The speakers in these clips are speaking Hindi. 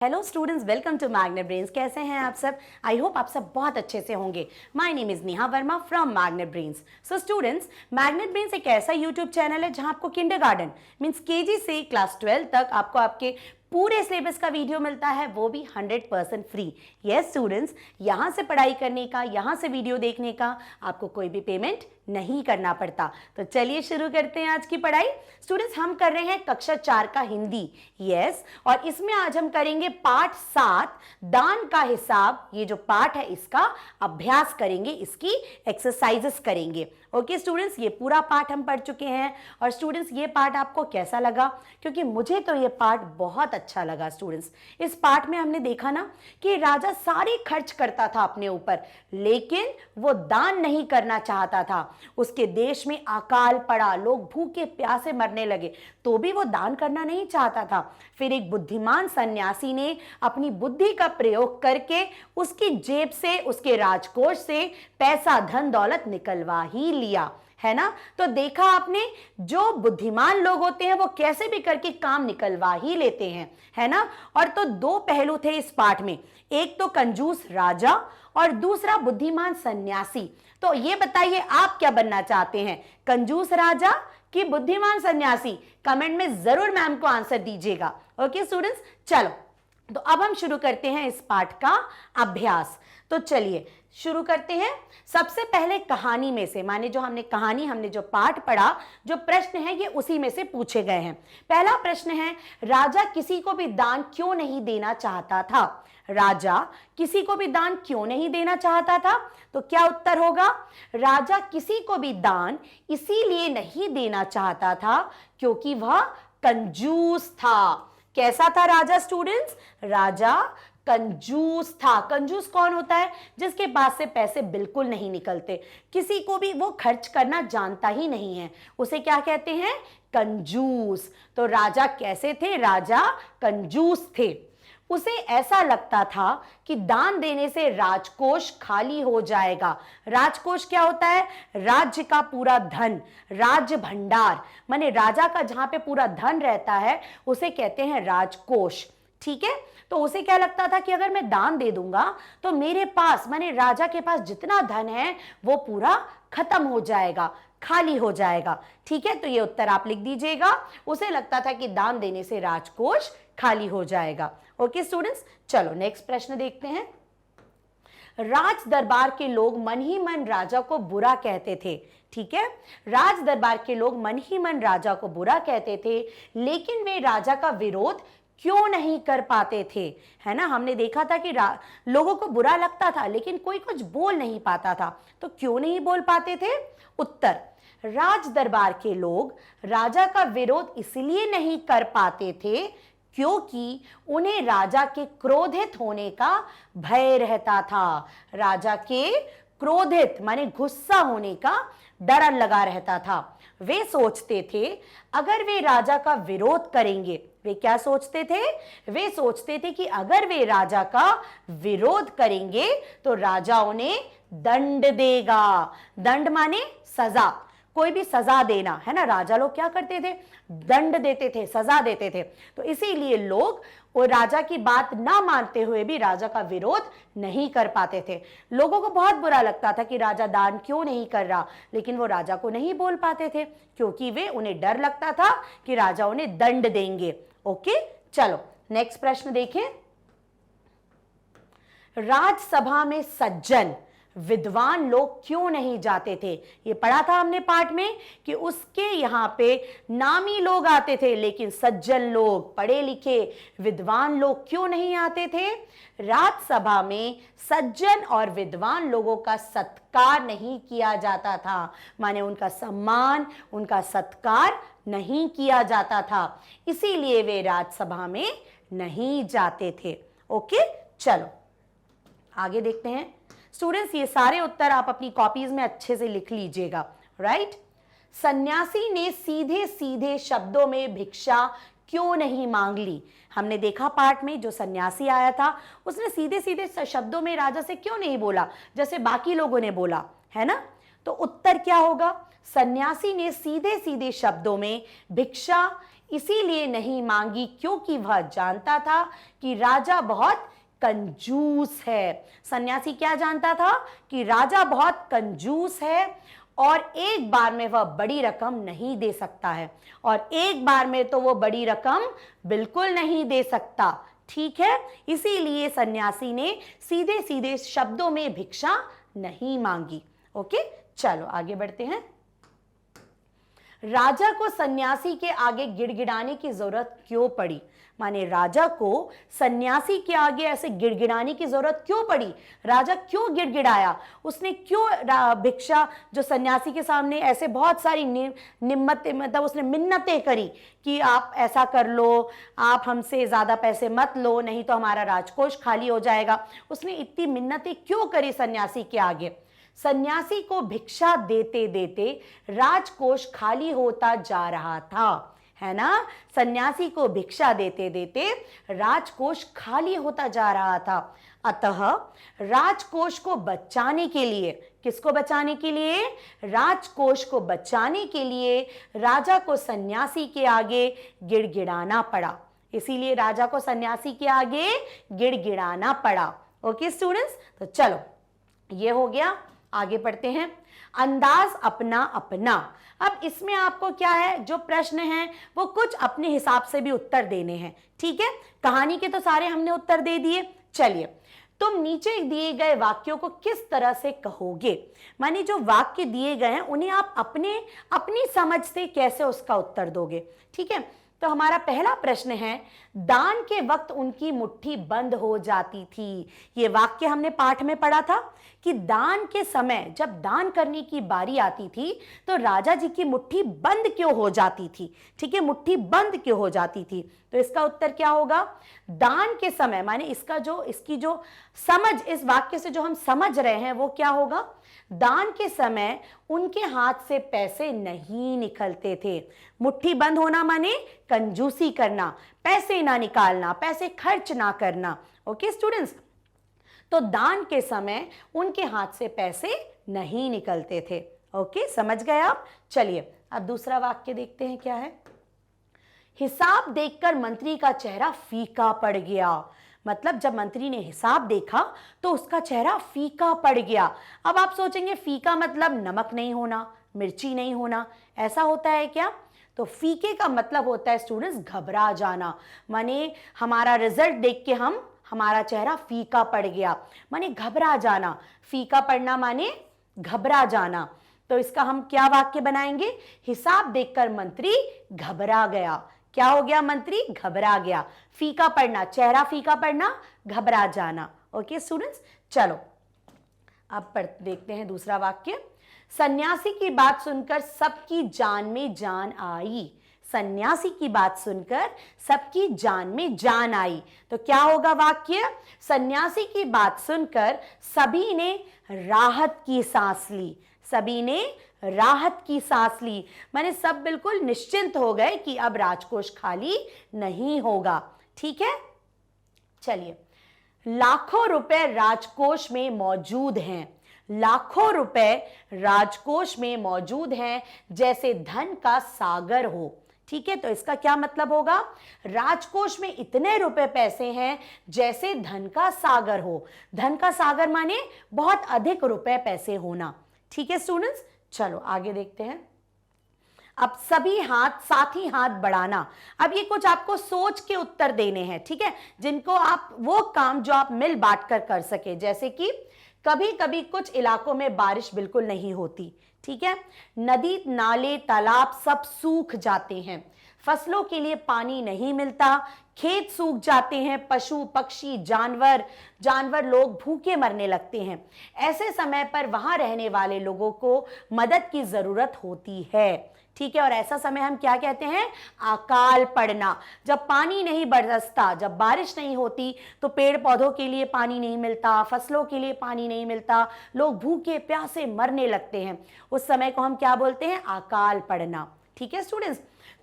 Hello students, welcome to Magnet Brains. कैसे हैं आप सब? आई होप आप सब बहुत अच्छे से होंगे। My name is Neha Verma from magnet brains. So students, magnet brains एक ऐसा यूट्यूब चैनल है जहां आपको किंडरगार्टन मींस केजी से क्लास 12 तक आपको आपके पूरे सिलेबस का वीडियो मिलता है, वो भी 100% फ्री। यस स्टूडेंट्स, यहाँ से पढ़ाई करने का, यहाँ से वीडियो देखने का आपको कोई भी पेमेंट नहीं करना पड़ता। तो चलिए शुरू करते हैं आज की पढ़ाई। स्टूडेंट्स, हम कर रहे हैं कक्षा 4 का हिंदी। यस, और इसमें आज हम करेंगे पाठ 7 दान का हिसाब। ये जो पाठ है इसका अभ्यास करेंगे, इसकी एक्सरसाइजेस करेंगे। ओके स्टूडेंट्स, ये पूरा पाठ हम पढ़ चुके हैं। और स्टूडेंट्स, ये पाठ आपको कैसा लगा? क्योंकि मुझे तो ये पाठ बहुत अच्छा लगा। स्टूडेंट्स, इस पाठ में हमने देखा ना कि राजा सारे खर्च करता था अपने ऊपर, लेकिन वो दान नहीं करना चाहता था। उसके देश में अकाल पड़ा, लोग भूखे प्यासे मरने लगे, तो भी वो दान करना नहीं चाहता था। फिर एक बुद्धिमान सन्यासी ने अपनी बुद्धि का प्रयोग करके उसकी जेब से, उसके राजकोष से पैसा धन दौलत निकलवा ही लिया, है ना। तो देखा आपने, जो बुद्धिमान लोग होते हैं वो कैसे भी करके काम निकलवा ही लेते हैं, है ना। और तो दो पहलू थे इस पाठ में, एक तो कंजूस राजा और दूसरा बुद्धिमान सन्यासी। तो ये बताइए, आप क्या बनना चाहते हैं, कंजूस राजा कि बुद्धिमान सन्यासी? कमेंट में जरूर मैम को आंसर दीजिएगा। ओके स्टूडेंट्स, चलो तो अब हम शुरू करते हैं इस पाठ का अभ्यास। तो चलिए शुरू करते हैं। सबसे पहले कहानी में से, माने जो हमने जो पाठ पढ़ा, जो प्रश्न है ये उसी में से पूछे गए हैं। पहला प्रश्न है, राजा किसी को भी दान क्यों नहीं देना चाहता था? राजा किसी को भी दान क्यों नहीं देना चाहता था? तो क्या उत्तर होगा? राजा किसी को भी दान इसीलिए नहीं देना चाहता था क्योंकि वह कंजूस था। कैसा था राजा स्टूडेंट्स? राजा कंजूस था। कंजूस कौन होता है? जिसके पास से पैसे बिल्कुल नहीं निकलते, किसी को भी वो खर्च करना जानता ही नहीं है, उसे क्या कहते हैं? कंजूस। तो राजा कैसे थे? राजा कंजूस थे। उसे ऐसा लगता था कि दान देने से राजकोष खाली हो जाएगा। राजकोष क्या होता है? राज्य का पूरा धन, राज्य भंडार, माने राजा का जहां पे पूरा धन रहता है उसे कहते हैं राजकोष। ठीक है, तो उसे क्या लगता था कि अगर मैं दान दे दूंगा तो मेरे पास, माने राजा के पास जितना धन है वो पूरा खत्म हो जाएगा, खाली हो जाएगा। ठीक है, तो ये उत्तर आप लिख दीजिएगा। उसे लगता था कि दान देने से राजकोष खाली हो जाएगा। ओके स्टूडेंट्स, चलो नेक्स्ट प्रश्न देखते हैं। राज दरबार के लोग मन ही मन राजा को बुरा कहते थे। ठीक है, राज दरबार के लोग मन ही मन राजा को बुरा कहते थे, लेकिन वे राजा का विरोध क्यों नहीं कर पाते थे? है ना, हमने देखा था कि लोगों को बुरा लगता था लेकिन कोई कुछ बोल नहीं पाता था। तो क्यों नहीं बोल पाते थे? उत्तर, राज दरबार के लोग राजा का विरोध इसलिए नहीं कर पाते थे क्योंकि उन्हें राजा के क्रोधित होने का भय रहता था। राजा के क्रोधित माने गुस्सा होने का डर लगा रहता था। वे सोचते थे अगर वे राजा का विरोध करेंगे, वे क्या सोचते थे? वे सोचते थे कि अगर वे राजा का विरोध करेंगे तो राजा उन्हें दंड देगा। दंड माने सजा, कोई भी सजा देना, है ना। राजा लोग क्या करते थे? दंड देते थे, सजा देते थे। तो इसीलिए लोग वो राजा की बात ना मानते हुए भी राजा का विरोध नहीं कर पाते थे। लोगों को बहुत बुरा लगता था कि राजा दान क्यों नहीं कर रहा, लेकिन वो राजा को नहीं बोल पाते थे क्योंकि उन्हें डर लगता था कि राजा उन्हें दंड देंगे। ओके, चलो नेक्स्ट प्रश्न देखें। राजसभा में सज्जन विद्वान लोग क्यों नहीं जाते थे? ये पढ़ा था हमने पाठ में कि उसके यहाँ पे नामी लोग आते थे, लेकिन सज्जन लोग, पढ़े लिखे विद्वान लोग क्यों नहीं आते थे? राज्यसभा में सज्जन और विद्वान लोगों का सत्कार नहीं किया जाता था, माने उनका सम्मान, उनका सत्कार नहीं किया जाता था, इसीलिए वे राज्यसभा में नहीं जाते थे। ओके, चलो आगे देखते हैं। स्टूडेंट्स, ये सारे उत्तर आप अपनी कॉपीज में अच्छे से लिख लीजिएगा। राइट, सन्यासी ने सीधे सीधे शब्दों में भिक्षा क्यों नहीं मांग ली? हमने देखा पाठ में, जो सन्यासी आया था उसने सीधे सीधे शब्दों में राजा से क्यों नहीं बोला जैसे बाकी लोगों ने बोला, है ना। तो उत्तर क्या होगा? सन्यासी ने सीधे सीधे शब्दों में भिक्षा इसीलिए नहीं मांगी क्योंकि वह जानता था कि राजा बहुत कंजूस है। सन्यासी क्या जानता था? कि राजा बहुत कंजूस है और एक बार में वह बड़ी रकम नहीं दे सकता है, और एक बार में तो वो बड़ी रकम बिल्कुल नहीं दे सकता। ठीक है, इसीलिए सन्यासी ने सीधे सीधे शब्दों में भिक्षा नहीं मांगी। ओके, चलो आगे बढ़ते हैं। राजा को सन्यासी के आगे गिड़गिड़ाने की जरूरत क्यों पड़ी? माने राजा को सन्यासी के आगे ऐसे गिड़गिड़ाने की जरूरत क्यों पड़ी? राजा क्यों गिड़गिड़ाया? उसने क्यों भिक्षा जो सन्यासी के सामने ऐसे बहुत सारी निम्मतें, मतलब उसने मिन्नतें करी कि आप ऐसा कर लो, आप हमसे ज्यादा पैसे मत लो, नहीं तो हमारा राजकोष खाली हो जाएगा। उसने इतनी मिन्नतें क्यों करी सन्यासी के आगे? सन्यासी को भिक्षा देते देते राजकोष खाली होता जा रहा था, है ना। सन्यासी को भिक्षा देते देते राजकोष खाली होता जा रहा था। अतः राजकोष को बचाने के लिए, किसको बचाने के लिए? राजकोष को बचाने के लिए राजा को सन्यासी के आगे गिड़गिड़ाना पड़ा। इसीलिए राजा को सन्यासी के आगे गिड़गिड़ाना पड़ा। ओके स्टूडेंट्स, तो चलो ये हो गया। आगे पढ़ते हैं। अंदाज अपना अपना। अब इसमें आपको क्या है, जो प्रश्न हैं वो कुछ अपने हिसाब से भी उत्तर देने हैं। ठीक है, कहानी के तो सारे हमने उत्तर दे दिए। चलिए, तुम नीचे दिए गए वाक्यों को किस तरह से कहोगे? माने जो वाक्य दिए गए हैं उन्हें आप अपनी समझ से कैसे उसका उत्तर दोगे। ठीक है, तो हमारा पहला प्रश्न है, दान के वक्त उनकी मुट्ठी बंद हो जाती थी। ये वाक्य हमने पाठ में पढ़ा था कि दान के समय जब दान करने की बारी आती थी तो राजा जी की मुट्ठी बंद क्यों हो जाती थी? ठीक है, मुट्ठी बंद क्यों हो जाती थी? तो इसका उत्तर क्या होगा? दान के समय, माने इसकी जो समझ, इस वाक्य से जो हम समझ रहे हैं वो क्या होगा? दान के समय उनके हाथ से पैसे नहीं निकलते थे। मुट्ठी बंद होना माने कंजूसी करना, पैसे ना निकालना, पैसे खर्च ना करना। ओके स्टूडेंट्स, तो दान के समय उनके हाथ से पैसे नहीं निकलते थे। ओके, समझ गए आप? चलिए अब दूसरा वाक्य देखते हैं क्या है। हिसाब देखकर मंत्री का चेहरा फीका पड़ गया। मतलब जब मंत्री ने हिसाब देखा तो उसका चेहरा फीका पड़ गया। अब आप सोचेंगे फीका मतलब नमक नहीं होना, मिर्ची नहीं होना, ऐसा होता है क्या? तो फीके का मतलब होता है स्टूडेंट्स घबरा जाना। माने हमारा रिजल्ट देख के हमारा चेहरा फीका पड़ गया, माने घबरा जाना। फीका पड़ना माने घबरा जाना। तो इसका हम क्या वाक्य बनाएंगे? हिसाब देखकर मंत्री घबरा गया। क्या हो गया? मंत्री घबरा गया। फीका पड़ना, चेहरा फीका पड़ना, घबरा जाना। ओके स्टूडेंट्स, चलो अब देखते हैं दूसरा वाक्य। सन्यासी की बात सुनकर सबकी जान में जान आई। सन्यासी की बात सुनकर सबकी जान में जान आई। तो क्या होगा वाक्य? सन्यासी की बात सुनकर सभी ने राहत की सांस ली। सभी ने राहत की सांस ली, माने सब बिल्कुल निश्चिंत हो गए कि अब राजकोष खाली नहीं होगा। ठीक है, चलिए, लाखों रुपए राजकोष में मौजूद हैं। लाखों रुपए राजकोष में मौजूद हैं जैसे धन का सागर हो। ठीक है, तो इसका क्या मतलब होगा? राजकोष में इतने रुपए पैसे हैं जैसे धन का सागर हो। धन का सागर माने बहुत अधिक रुपए पैसे होना। ठीक है स्टूडेंट्स, चलो आगे देखते हैं। अब सभी हाथ, साथी हाथ बढ़ाना। अब ये कुछ आपको सोच के उत्तर देने हैं, ठीक है, जिनको आप वो काम जो आप मिल बांट कर कर सके। जैसे कि कभी कभी कुछ इलाकों में बारिश बिल्कुल नहीं होती। ठीक है, नदी, नाले, तालाब सब सूख जाते हैं, फसलों के लिए पानी नहीं मिलता, खेत सूख जाते हैं, पशु पक्षी जानवर लोग भूखे मरने लगते हैं। ऐसे समय पर वहां रहने वाले लोगों को मदद की जरूरत होती है। ठीक है, और ऐसा समय हम क्या कहते हैं? अकाल पड़ना। जब पानी नहीं बरसता, जब बारिश नहीं होती तो पेड़ पौधों के लिए पानी नहीं मिलता, फसलों के लिए पानी नहीं मिलता, लोग भूखे प्यासे मरने लगते हैं। उस समय को हम क्या बोलते हैं? अकाल पड़ना। ठीक है स्टूडेंट्स,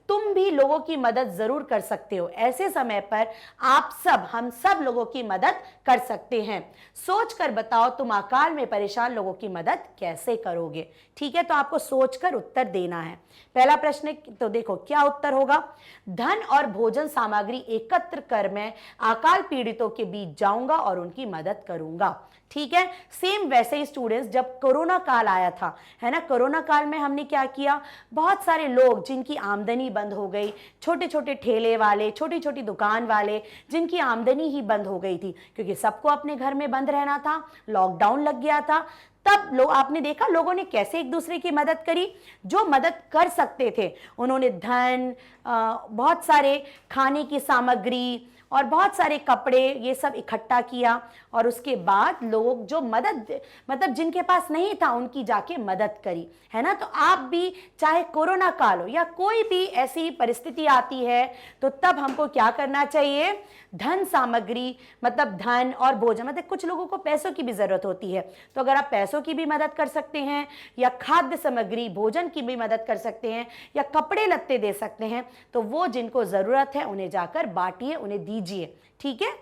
तुम भी लोगों की मदद जरूर कर सकते हो। ऐसे समय पर आप सब, हम सब लोगों की मदद कर सकते हैं। सोचकर बताओ तुम अकाल में परेशान लोगों की मदद कैसे करोगे। ठीक है, तो आपको सोचकर उत्तर देना है। पहला प्रश्न, तो देखो क्या उत्तर होगा। धन और भोजन सामग्री एकत्र कर मैं अकाल पीड़ितों के बीच जाऊंगा और उनकी मदद करूंगा। ठीक है, सेम वैसे ही स्टूडेंट्स, जब कोरोना काल आया था, है ना, कोरोना काल में हमने क्या किया, बहुत सारे लोग जिनकी आमदनी बंद हो गई, छोटे छोटे ठेले वाले, छोटी छोटी दुकान वाले, जिनकी आमदनी ही बंद हो गई थी क्योंकि सबको अपने घर में बंद रहना था, लॉकडाउन लग गया था, तब लोग, आपने देखा लोगों ने कैसे एक दूसरे की मदद करी। जो मदद कर सकते थे उन्होंने धन, बहुत सारे खाने की सामग्री और बहुत सारे कपड़े, ये सब इकट्ठा किया, और उसके बाद लोग जो मदद, मतलब जिनके पास नहीं था उनकी जाके मदद करी, है ना। तो आप भी, चाहे कोरोना काल हो या कोई भी ऐसी परिस्थिति आती है, तो तब हमको क्या करना चाहिए, धन सामग्री, मतलब धन और भोजन, मतलब कुछ लोगों को पैसों की भी जरूरत होती है, तो अगर आप पैसों की भी मदद कर सकते हैं, या खाद्य सामग्री भोजन की भी मदद कर सकते हैं, या कपड़े लत्ते दे सकते हैं, तो वो जिनको जरूरत है उन्हें जाकर बांटिए, उन्हें दीजिए। ठीक है,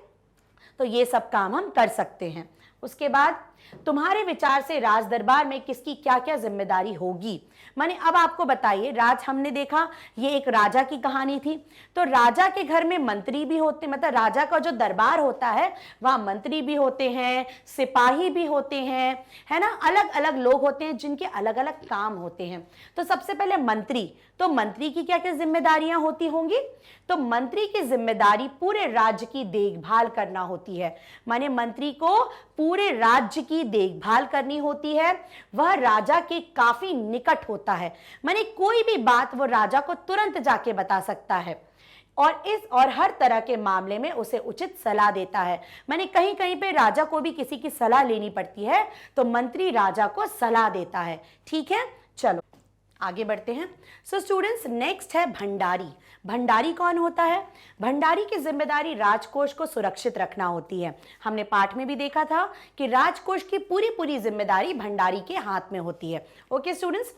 तो ये सब काम हम कर सकते हैं। उसके बाद, तुम्हारे विचार से राज दरबार में किसकी क्या क्या जिम्मेदारी होगी। माने अब आपको बताइए, राज, हमने देखा ये एक राजा की कहानी थी, तो राजा के घर में मंत्री भी होते, मतलब राजा का जो दरबार होता है वहां मंत्री भी होते हैं, सिपाही भी होते हैं, है ना, अलग अलग लोग होते हैं जिनके अलग अलग काम होते हैं। तो सबसे पहले मंत्री, तो मंत्री की क्या क्या जिम्मेदारियां होती होंगी। तो मंत्री की जिम्मेदारी पूरे राज्य की देखभाल करना होती है। माने मंत्री को पूरे राज्य की देखभाल करनी होती है, वह राजा के काफी निकट होता है, माने कोई भी बात वो राजा को तुरंत जाके बता सकता है, और हर तरह के मामले में उसे उचित सलाह देता है। माने कहीं कहीं पे राजा को भी किसी की सलाह लेनी पड़ती है, तो मंत्री राजा को सलाह देता है। ठीक है, चलो आगे बढ़ते हैं। सो स्टूडेंट्स, नेक्स्ट है भंडारी। भंडारी कौन होता है। भंडारी की जिम्मेदारी राजकोष को सुरक्षित रखना होती है। हमने पाठ में भी देखा था कि राजकोष की पूरी पूरी जिम्मेदारी भंडारी के हाथ में होती है। ओके स्टूडेंट्स,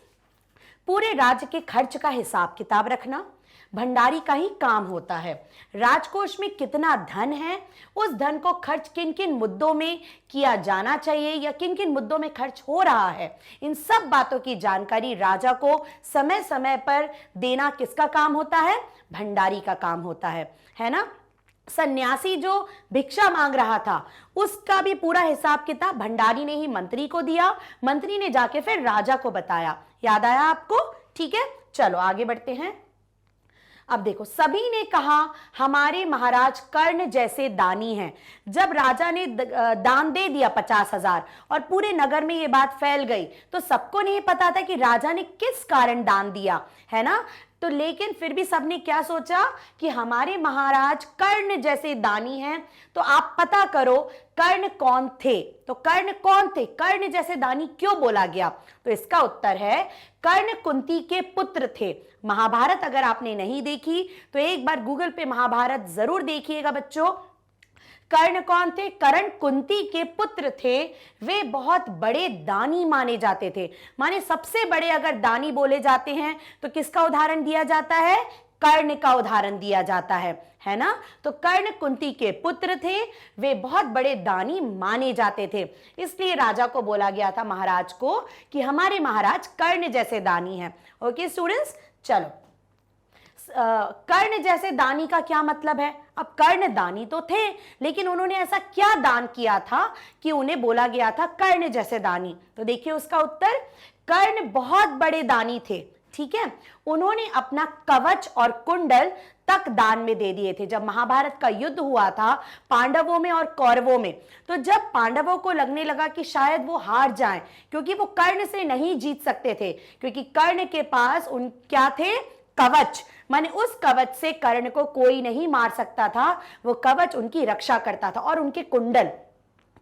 पूरे राज्य के खर्च का हिसाब किताब रखना भंडारी का ही काम होता है। राजकोष में कितना धन है, उस धन को खर्च किन किन मुद्दों में किया जाना चाहिए या किन किन मुद्दों में खर्च हो रहा है, इन सब बातों की जानकारी राजा को समय समय पर देना किसका काम होता है, भंडारी का काम होता है ना। सन्यासी जो भिक्षा मांग रहा था उसका भी पूरा हिसाब किताब भंडारी ने ही मंत्री को दिया, मंत्री ने जाके फिर राजा को बताया। याद आया आपको। ठीक है, चलो आगे बढ़ते हैं। अब देखो, सभी ने कहा हमारे महाराज कर्ण जैसे दानी हैं। जब राजा ने दान दे दिया 50,000 और पूरे नगर में ये बात फैल गई, तो सबको नहीं पता था कि राजा ने किस कारण दान दिया, है ना। तो लेकिन फिर भी सबने क्या सोचा कि हमारे महाराज कर्ण जैसे दानी हैं, तो आप पता करो कर्ण कौन थे। तो कर्ण कौन थे, कर्ण जैसे दानी क्यों बोला गया, तो इसका उत्तर है कर्ण कुंती के पुत्र थे। महाभारत अगर आपने नहीं देखी तो एक बार गूगल पे महाभारत जरूर देखिएगा बच्चों। कर्ण कौन थे, कर्ण कुंती के पुत्र थे। वे बहुत बड़े दानी माने जाते थे। माने सबसे बड़े अगर दानी बोले जाते हैं तो किसका उदाहरण दिया जाता है, कर्ण का उदाहरण दिया जाता है ना। तो कर्ण कुंती के पुत्र थे, वे बहुत बड़े दानी माने जाते थे, इसलिए राजा को बोला गया था महाराज को कि हमारे महाराज कर्ण जैसे दानी हैं। ओके स्टूडेंट्स, चलो कर्ण जैसे दानी का क्या मतलब है। अब कर्ण दानी तो थे, लेकिन उन्होंने ऐसा क्या दान किया था कि उन्हें बोला गया था कर्ण जैसे दानी। तो देखिए उसका उत्तर, कर्ण बहुत बड़े दानी थे। ठीक है, उन्होंने अपना कवच और कुंडल तक दान में दे दिए थे। जब महाभारत का युद्ध हुआ था पांडवों में और कौरवों में, तो जब पांडवों को लगने लगा कि शायद वो हार जाएं, क्योंकि वो कर्ण से नहीं जीत सकते थे, क्योंकि कर्ण के पास उन क्या थे, कवच, माने उस कवच से कर्ण को कोई नहीं मार सकता था, वो कवच उनकी रक्षा करता था, और उनके कुंडल।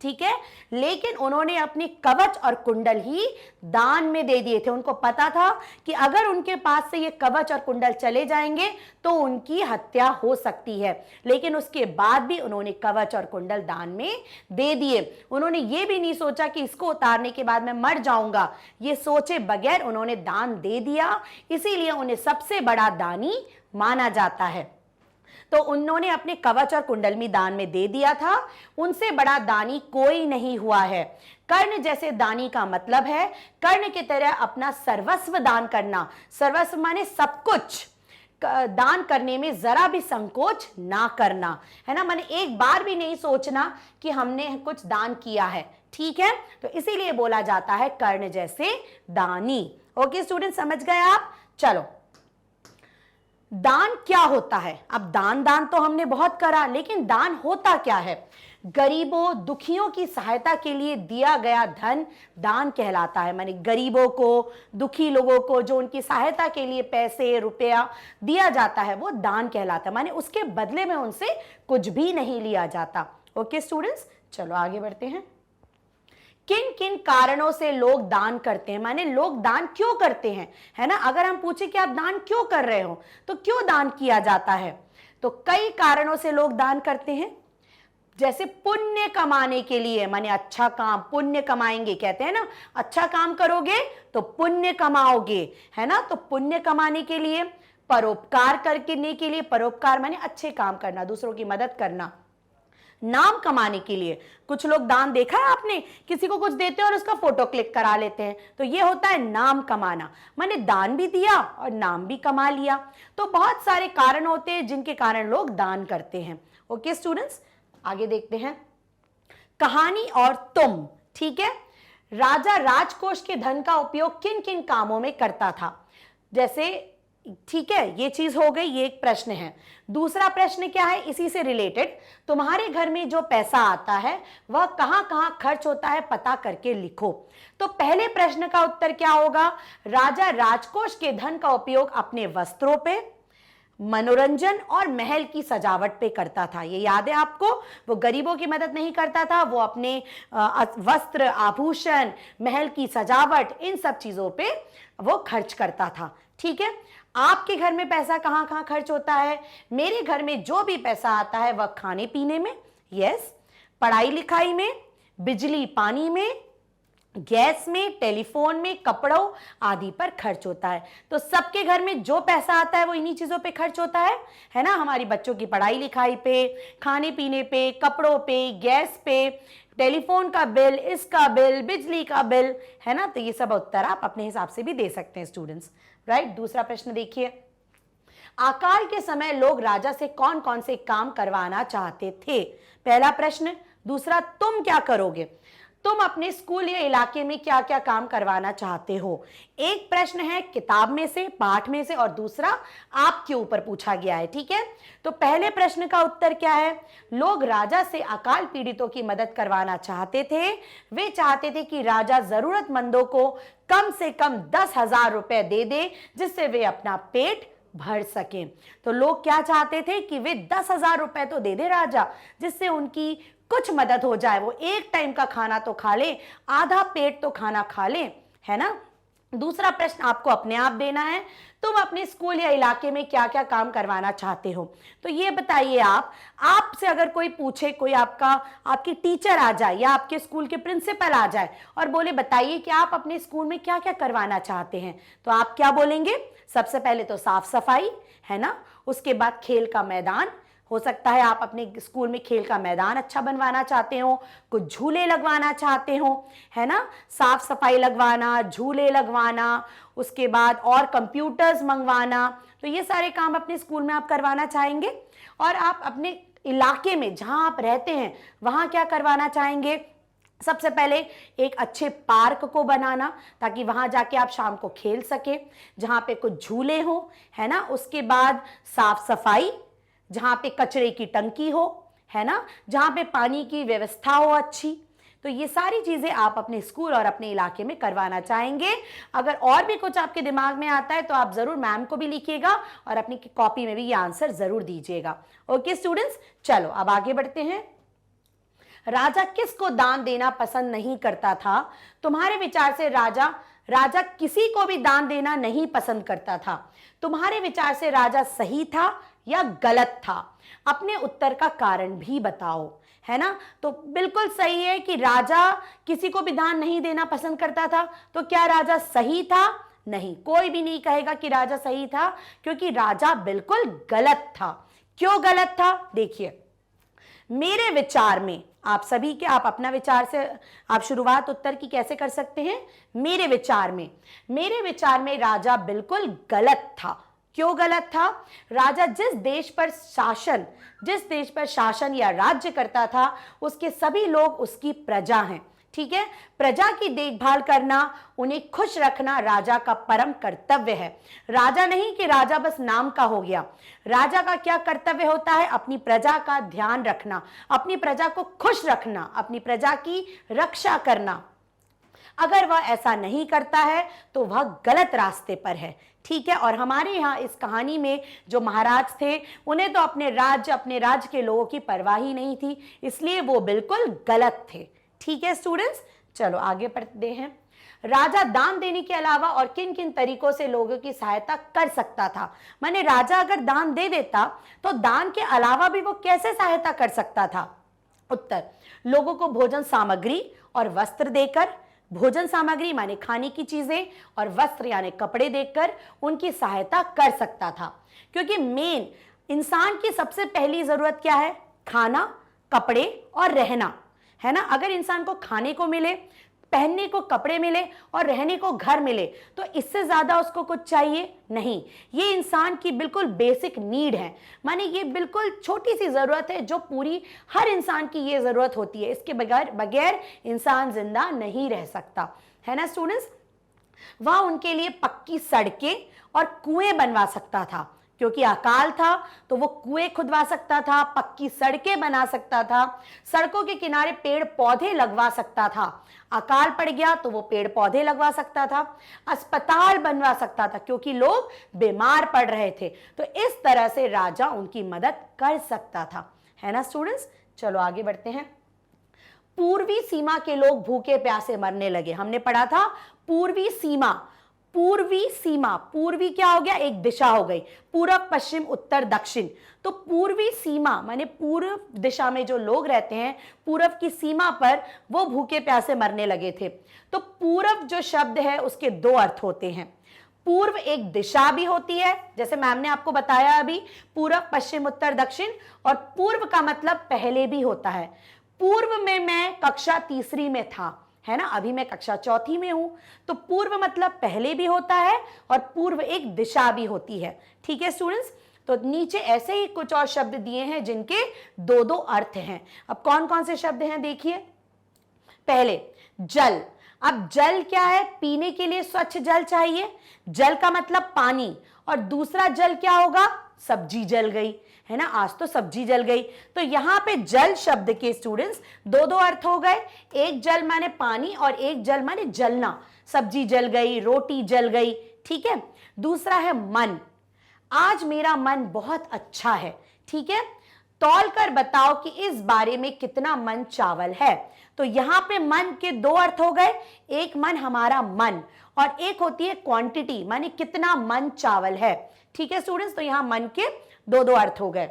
ठीक है, लेकिन उन्होंने अपनी कवच और कुंडल ही दान में दे दिए थे। उनको पता था कि अगर उनके पास से ये कवच और कुंडल चले जाएंगे तो उनकी हत्या हो सकती है, लेकिन उसके बाद भी उन्होंने कवच और कुंडल दान में दे दिए। उन्होंने ये भी नहीं सोचा कि इसको उतारने के बाद मैं मर जाऊंगा, ये सोचे बगैर उन्होंने दान दे दिया, इसीलिए उन्हें सबसे बड़ा दानी माना जाता है। तो उन्होंने अपने कवच और कुंडल भी दान में दे दिया था। उनसे बड़ा दानी कोई नहीं हुआ है। कर्ण जैसे दानी का मतलब है कर्ण की तरह अपना सर्वस्व दान करना। सर्वस्व माने सब कुछ दान करने में जरा भी संकोच ना करना, है ना, माने एक बार भी नहीं सोचना कि हमने कुछ दान किया है, ठीक है। तो इसीलिए बोला जाता है कर्ण जैसे दानी। ओके स्टूडेंट, समझ गए आप? चलो, दान क्या होता है? अब दान तो हमने बहुत करा, लेकिन दान होता क्या है? गरीबों दुखियों की सहायता के लिए दिया गया धन दान कहलाता है। माने गरीबों को, दुखी लोगों को जो उनकी सहायता के लिए पैसे रुपया दिया जाता है वो दान कहलाता है। माने उसके बदले में उनसे कुछ भी नहीं लिया जाता। ओके स्टूडेंट्स, चलो आगे बढ़ते हैं। किन किन कारणों से लोग दान करते हैं? माने लोग दान क्यों करते हैं, है ना। अगर हम पूछे कि आप दान क्यों कर रहे हो तो क्यों दान किया जाता है, तो कई कारणों से लोग दान करते हैं। जैसे पुण्य कमाने के लिए, माने अच्छा काम, पुण्य कमाएंगे, कहते हैं ना अच्छा काम करोगे तो पुण्य कमाओगे, है ना। तो पुण्य कमाने के लिए, परोपकार करने के लिए, परोपकार माने अच्छे काम करना, दूसरों की मदद करना। नाम कमाने के लिए, कुछ लोग दान देखा है आपने, किसी को कुछ देते हैं और उसका फोटो क्लिक करा लेते हैं, तो ये होता है नाम कमाना। माने दान भी दिया और नाम भी कमा लिया। तो बहुत सारे कारण होते हैं जिनके कारण लोग दान करते हैं। ओके स्टूडेंट्स, आगे देखते हैं। कहानी और तुम, ठीक है। राजा राजकोष के धन का उपयोग किन किन कामों में करता था? जैसे, ठीक है, ये चीज हो गई, ये एक प्रश्न है। दूसरा प्रश्न क्या है इसी से रिलेटेड? तुम्हारे घर में जो पैसा आता है वह कहां कहां खर्च होता है पता करके लिखो। तो पहले प्रश्न का उत्तर क्या होगा? राजा राजकोष के धन का उपयोग अपने वस्त्रों पे, मनोरंजन और महल की सजावट पे करता था। ये याद है आपको? वो गरीबों की मदद नहीं करता था, वो अपने वस्त्र, आभूषण, महल की सजावट, इन सब चीजों पे वो खर्च करता था, ठीक है। आपके घर में पैसा कहां कहां खर्च होता है? मेरे घर में जो भी पैसा आता है वह खाने पीने में, यस, पढ़ाई लिखाई में, बिजली पानी में, गैस में, टेलीफोन में, कपड़ों आदि पर खर्च होता है। तो सबके घर में जो पैसा आता है वो इन्हीं चीजों पे खर्च होता है ना। हमारी बच्चों की पढ़ाई लिखाई पे, खाने पीने पे, कपड़ों पे, गैस पे, टेलीफोन का बिल, इसका बिल, बिजली का बिल, है ना। तो ये सब उत्तर आप अपने हिसाब से भी दे सकते हैं स्टूडेंट्स, राइट। दूसरा प्रश्न देखिए। अकाल के समय लोग राजा से कौन कौन से काम करवाना चाहते थे? पहला प्रश्न। दूसरा, तुम क्या करोगे? तुम अपने स्कूल या इलाके में क्या क्या काम करवाना चाहते हो? एक प्रश्न है किताब में से, पाठ में से, और दूसरा आपके ऊपर पूछा गया है, ठीक है। तो पहले प्रश्न का उत्तर क्या है? लोग राजा से अकाल पीड़ितों की मदद करवाना चाहते थे। वे चाहते थे कि राजा जरूरतमंदों को कम से कम 10,000 रुपए दे दे जिससे वे अपना पेट भर सकें। तो लोग क्या चाहते थे कि वे 10,000 रुपए तो दे दे राजा, जिससे उनकी कुछ मदद हो जाए, वो एक टाइम का खाना तो खा ले, आधा पेट तो खाना खा ले, है ना। दूसरा प्रश्न आपको अपने आप देना है। तुम अपने स्कूल या इलाके में क्या क्या काम करवाना चाहते हो? तो ये बताइए। आपसे अगर कोई पूछे, कोई आपकी टीचर आ जाए या आपके स्कूल के प्रिंसिपल आ जाए और बोले बताइए कि आप अपने स्कूल में क्या क्या करवाना चाहते हैं, तो आप क्या बोलेंगे? सबसे पहले तो साफ सफाई, है ना। उसके बाद खेल का मैदान, हो सकता है आप अपने स्कूल में खेल का मैदान अच्छा बनवाना चाहते हो, कुछ झूले लगवाना चाहते हो, है ना। साफ सफाई लगवाना, झूले लगवाना, उसके बाद और कंप्यूटर्स मंगवाना। तो ये सारे काम अपने स्कूल में आप करवाना चाहेंगे। और आप अपने इलाके में जहां आप रहते हैं वहां क्या करवाना चाहेंगे? सबसे पहले एक अच्छे पार्क को बनाना ताकि वहां जाके आप शाम को खेल सके, जहां पे कुछ झूले हो, है ना। उसके बाद साफ सफाई, जहां पे कचरे की टंकी हो, है ना, जहां पे पानी की व्यवस्था हो अच्छी। तो ये सारी चीजें आप अपने स्कूल और अपने इलाके में करवाना चाहेंगे। अगर और भी कुछ आपके दिमाग में आता है तो आप जरूर मैम को भी लिखिएगा और अपनी कॉपी में भी ये आंसर जरूर दीजिएगा। ओके स्टूडेंट्स, चलो अब आगे बढ़ते हैं। राजा किसको दान देना पसंद नहीं करता था? तुम्हारे विचार से राजा किसी को भी दान देना नहीं पसंद करता था। तुम्हारे विचार से राजा सही था या गलत था? अपने उत्तर का कारण भी बताओ, है ना। तो बिल्कुल सही है कि राजा किसी को भी दान नहीं देना पसंद करता था। तो क्या राजा सही था? नहीं, कोई भी नहीं कहेगा कि राजा सही था, क्योंकि राजा बिल्कुल गलत था। क्यों गलत था? देखिए, मेरे विचार में, आप सभी के, आप अपना विचार से आप शुरुआत उत्तर की कैसे कर सकते हैं? मेरे विचार में राजा बिल्कुल गलत था। क्यों गलत था? राजा जिस देश पर शासन या राज्य करता था, उसके सभी लोग उसकी प्रजा हैं। ठीक है, प्रजा की देखभाल करना, उन्हें खुश रखना राजा का परम कर्तव्य है। राजा नहीं कि राजा बस नाम का हो गया। राजा का क्या कर्तव्य होता है? अपनी प्रजा का ध्यान रखना, अपनी प्रजा को खुश रखना, अपनी प्रजा की रक्षा करना। अगर वह ऐसा नहीं करता है तो वह गलत रास्ते पर है। ठीक है, और हमारे यहाँ इस कहानी में जो महाराज थे, उन्हें तो अपने राज्य के लोगों की परवाह ही नहीं थी, इसलिए वो बिल्कुल गलत थे। ठीक है स्टूडेंट्स, चलो आगे बढ़ते हैं। राजा दान देने के अलावा और किन किन तरीकों से लोगों की सहायता कर सकता था? माने राजा अगर दान दे देता तो दान के अलावा भी वो कैसे सहायता कर सकता था? उत्तर, लोगों को भोजन सामग्री और वस्त्र देकर। भोजन सामग्री माने खाने की चीजें, और वस्त्र यानी कपड़े देकर उनकी सहायता कर सकता था। क्योंकि मेन इंसान की सबसे पहली जरूरत क्या है? खाना, कपड़े और रहना, है ना। अगर इंसान को खाने को मिले, पहनने को कपड़े मिले और रहने को घर मिले, तो इससे ज्यादा उसको कुछ चाहिए नहीं। ये इंसान की बिल्कुल बेसिक नीड है, माने ये बिल्कुल छोटी सी जरूरत है जो पूरी हर इंसान की ये जरूरत होती है। इसके बगैर इंसान जिंदा नहीं रह सकता, है ना स्टूडेंट्स। वह उनके लिए पक्की सड़कें और कुएं बनवा सकता था, क्योंकि अकाल था तो वो कुएं खुदवा सकता था, पक्की सड़कें बना सकता था, सड़कों के किनारे पेड़ पौधे लगवा सकता था। अकाल पड़ गया तो वो पेड़ पौधे लगवा सकता था, अस्पताल बनवा सकता था क्योंकि लोग बीमार पड़ रहे थे। तो इस तरह से राजा उनकी मदद कर सकता था, है ना स्टूडेंट्स। चलो आगे बढ़ते हैं। पूर्वी सीमा के लोग भूखे प्यासे मरने लगे। हमने पढ़ा था पूर्वी सीमा। पूर्वी क्या हो गया? एक दिशा हो गई, पूरब, पश्चिम, उत्तर, दक्षिण। तो पूर्वी सीमा माने पूर्व दिशा में जो लोग रहते हैं, पूरब की सीमा पर, वो भूखे प्यासे मरने लगे थे। तो पूरब जो शब्द है उसके दो अर्थ होते हैं। पूर्व एक दिशा भी होती है, जैसे मैम ने आपको बताया अभी, पूरब, पश्चिम, उत्तर, दक्षिण। और पूर्व का मतलब पहले भी होता है। पूर्व में मैं कक्षा तीसरी में था, है ना, अभी मैं कक्षा चौथी में हूं। तो पूर्व मतलब पहले भी होता है और पूर्व एक दिशा भी होती है। ठीक है स्टूडेंट्स, तो नीचे ऐसे ही कुछ और शब्द दिए हैं जिनके दो दो अर्थ हैं। अब कौन कौन से शब्द हैं देखिए। पहले जल। अब जल क्या है? पीने के लिए स्वच्छ जल चाहिए, जल का मतलब पानी। और दूसरा जल क्या होगा? सब्जी जल गई, है ना, आज तो सब्जी जल गई। तो यहां पे जल शब्द के स्टूडेंट्स दो दो अर्थ हो गए। एक जल माने पानी और एक जल माने जलना, सब्जी जल गई, रोटी जल गई। ठीक है, दूसरा है मन। आज मेरा मन बहुत अच्छा है। ठीक है, तौल कर बताओ कि इस बारे में कितना मन चावल है। तो यहां पे मन के दो अर्थ हो गए। एक मन हमारा मन, और एक होती है क्वांटिटी, माने कितना मन चावल है। ठीक है स्टूडेंट्स, तो यहां मन के दो दो अर्थ हो गए।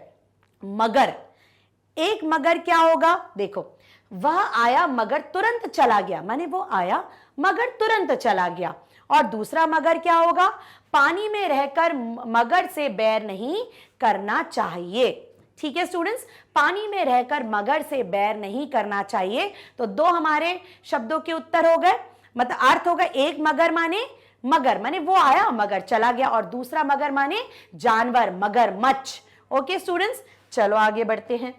मगर, एक मगर क्या होगा? देखो, वह आया मगर तुरंत चला गया, माने वो आया मगर तुरंत चला गया। और दूसरा मगर क्या होगा? पानी में रहकर मगर से बैर नहीं करना चाहिए। ठीक है स्टूडेंट्स, पानी में रहकर मगर से बैर नहीं करना चाहिए। तो दो हमारे शब्दों के उत्तर हो गए, मतलब अर्थ होगा। एक मगर माने वो आया मगर चला गया, और दूसरा मगर माने जानवर, मगरमच्छ। ओके स्टूडेंट्स, चलो आगे बढ़ते हैं।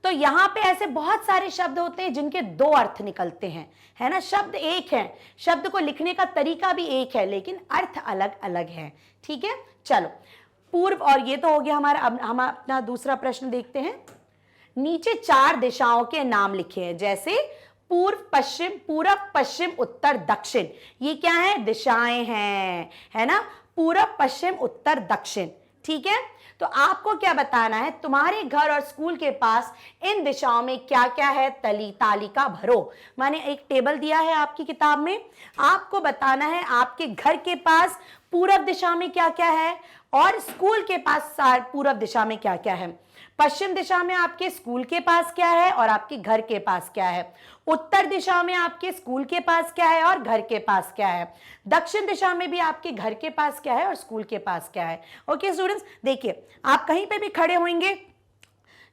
तो यहां पे ऐसे बहुत सारे शब्द होते हैं जिनके दो अर्थ निकलते हैं, है ना। शब्द एक है, शब्द को लिखने का तरीका भी एक है, लेकिन अर्थ अलग अलग है। ठीक है, चलो पूर्व, और ये तो हो गया हमारा। अब हम अपना दूसरा प्रश्न देखते हैं। नीचे चार दिशाओं के नाम लिखे हैं, जैसे पूर्व, पश्चिम, उत्तर, दक्षिण। ये क्या है? दिशाएं हैं, है ना, पूरब, पश्चिम, उत्तर, दक्षिण। ठीक है, तो आपको क्या बताना है, तुम्हारे घर और स्कूल के पास इन दिशाओं में क्या क्या है, तालिका भरो। माने एक टेबल दिया है आपकी किताब में, आपको बताना है आपके घर के पास पूरब दिशा में क्या क्या है और स्कूल के पास पूरब दिशा में क्या क्या है। पश्चिम दिशा में आपके स्कूल के पास क्या है और आपके घर के पास क्या है। उत्तर दिशा में आपके स्कूल के पास क्या है और घर के पास क्या है। दक्षिण दिशा में भी आपके घर के पास क्या है और स्कूल के पास क्या है। ओके स्टूडेंट्स, देखिए आप कहीं पे भी खड़े होंगे,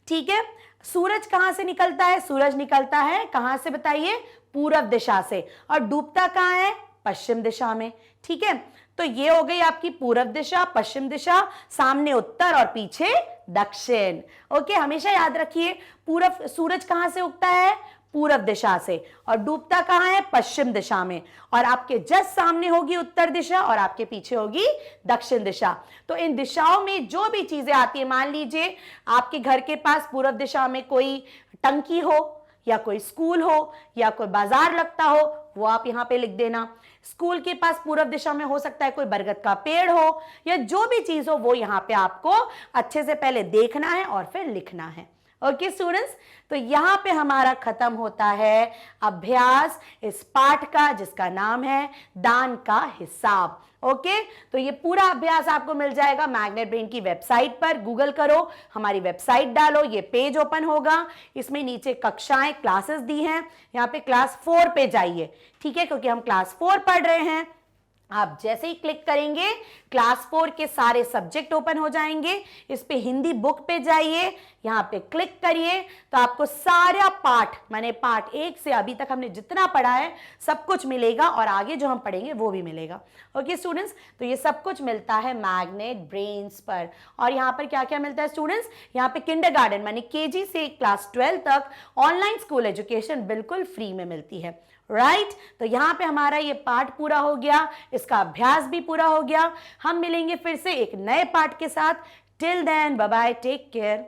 ठीक है। सूरज कहां से निकलता है, सूरज निकलता है कहां से बताइए, पूरब दिशा से, और डूबता कहां है, पश्चिम दिशा में, ठीक है। तो ये हो गई आपकी पूरब दिशा, पश्चिम दिशा, सामने उत्तर और पीछे दक्षिण। ओके, हमेशा याद रखिए पूरब, सूरज कहां से उगता है, पूरब दिशा से, और डूबता कहां है, पश्चिम दिशा में, और आपके जस्ट सामने होगी उत्तर दिशा और आपके पीछे होगी दक्षिण दिशा। तो इन दिशाओं में जो भी चीजें आती है, मान लीजिए आपके घर के पास पूरब दिशा में कोई टंकी हो या कोई स्कूल हो या कोई बाजार लगता हो, वो आप यहां पे लिख देना। स्कूल के पास पूरब दिशा में हो सकता है कोई बरगद का पेड़ हो, या जो भी चीज हो वो यहां पे आपको अच्छे से पहले देखना है और फिर लिखना है। ओके स्टूडेंट्स, तो यहां पे हमारा खत्म होता है अभ्यास इस पाठ का, जिसका नाम है दान का हिसाब। ओके, तो ये पूरा अभ्यास आपको मिल जाएगा मैग्नेट ब्रेन की वेबसाइट पर। गूगल करो, हमारी वेबसाइट डालो, ये पेज ओपन होगा, इसमें नीचे कक्षाएं, क्लासेस दी हैं, यहाँ पे क्लास 4 पे जाइए, ठीक है, क्योंकि हम क्लास 4 पढ़ रहे हैं। आप जैसे ही क्लिक करेंगे क्लास 4 के सारे सब्जेक्ट ओपन हो जाएंगे। इस पे हिंदी बुक पे जाइए, यहाँ पे क्लिक करिए, तो आपको सारा पाठ, माने पार्ट 1 से अभी तक हमने जितना पढ़ा है सब कुछ मिलेगा, और आगे जो हम पढ़ेंगे वो भी मिलेगा। ओके स्टूडेंट्स, तो ये सब कुछ मिलता है मैग्नेट ब्रेन्स पर। और यहाँ पर क्या क्या मिलता है स्टूडेंट्स, यहाँ पे किंडरगार्टन माने केजी से क्लास 12 तक ऑनलाइन स्कूल एजुकेशन बिल्कुल फ्री में मिलती है। राइट, तो यहाँ पे हमारा ये पार्ट पूरा हो गया, इसका अभ्यास भी पूरा हो गया। हम मिलेंगे फिर से एक नए पार्ट के साथ। Till then bye bye, take care.